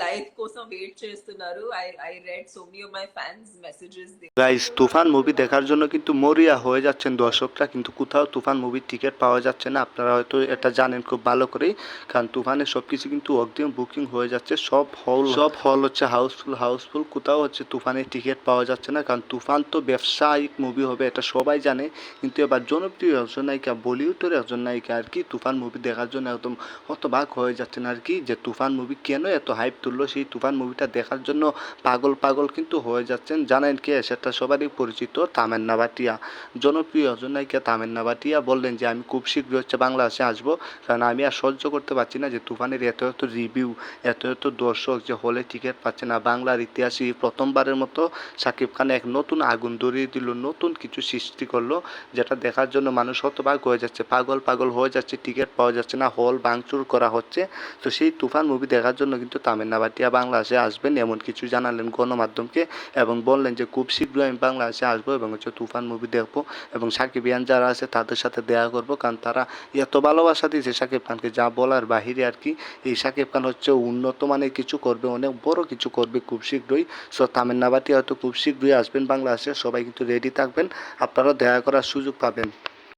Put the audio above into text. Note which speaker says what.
Speaker 1: Life కోసం wait చేస్తున్నారు. I read so many of my fans messages.
Speaker 2: Guys, Toofan movie দেখার জন্য কিন্তু মরিয়া হয়ে যাচ্ছেন দর্শকরা, কিন্তু কোথাও তুফান মুভির টিকিট পাওয়া যাচ্ছে না। আপনারা হয়তো এটা জানেন খুব ভালো করেই, কারণ তুফানের সব কিছু কিন্তু অগ্রিম বুকিং হয়ে যাচ্ছে। সব হল হচ্ছে হাউসফুল। কোথাও হচ্ছে তুফানের টিকিট পাওয়া যাচ্ছে না, কারণ তুফান তো ব্যবসায়িক মুভি হবে, এটা সবাই জানে। কিন্তু এবার জনপ্রিয় একজন নায়িকা, বলিউডের একজন নায়িকা আর কি তুফান মুভি দেখার জন্য একদম হতবাক হয়ে যাচ্ছেন আর কি, যে তুফান মুভি কেন এত হাইপ তুললো, সেই তুফান মুভিটা দেখার জন্য পাগল কিন্তু হয়ে যাচ্ছেন। জানেন কে? সেটা সবারই পরিচিত, তামান্না ভাটিয়া। জনপ্রিয় একজন নায়িকা তামান্না ভাটিয়া বললেন যে আমি খুব শীঘ্রই হচ্ছে বাংলাদেশে আসবো, কারণ আমি আর সহ্য করতে পারছি না যে তুফানের এত রিভিউ, এত দর্শক যে হলে টিকিট পাচ্ছে না। বাংলার ইতিহাসে প্রথমবারের মতো শাকিব খান এক নতুন আগুন ধরিয়ে দিল, নতুন কিছু সৃষ্টি করলো, যেটা দেখার জন্য মানুষ হতবাক হয়ে যাচ্ছে, পাগল হয়ে যাচ্ছে, টিকিট পাওয়া যাচ্ছে না, হল ভাঙচুর করা হচ্ছে। তো সেই তুফান মুভি দেখার জন্য কিন্তু তামান্না ভাটিয়া বাংলাদেশে আসবেন, এমন কিছু জানালেন গণমাধ্যমকে, এবং বললেন যে খুব শীঘ্রই আমি বাংলাদেশে আসবো এবং হচ্ছে তুফান মুভি দেখবো, এবং সাকিবিয়ান যারা আছে তাদের সাথে দেখা করবো, কারণ তারা এত ভালোবাসা দিয়েছে শাকিব খানকে, যা বলার বাহিরে আর কি। এই শাকিব খান হচ্ছে উন্নত মানের কিছু করবে, অনেক বড় কিছু করবে খুব শীঘ্রই। সো তামান্না ভাটিয়া হয়তো খুব শীঘ্রই আসবেন বাংলাদেশে, সবাই কিন্তু রেডি থাকবেন, আপনারা দেখা করার সুযোগ পাবেন।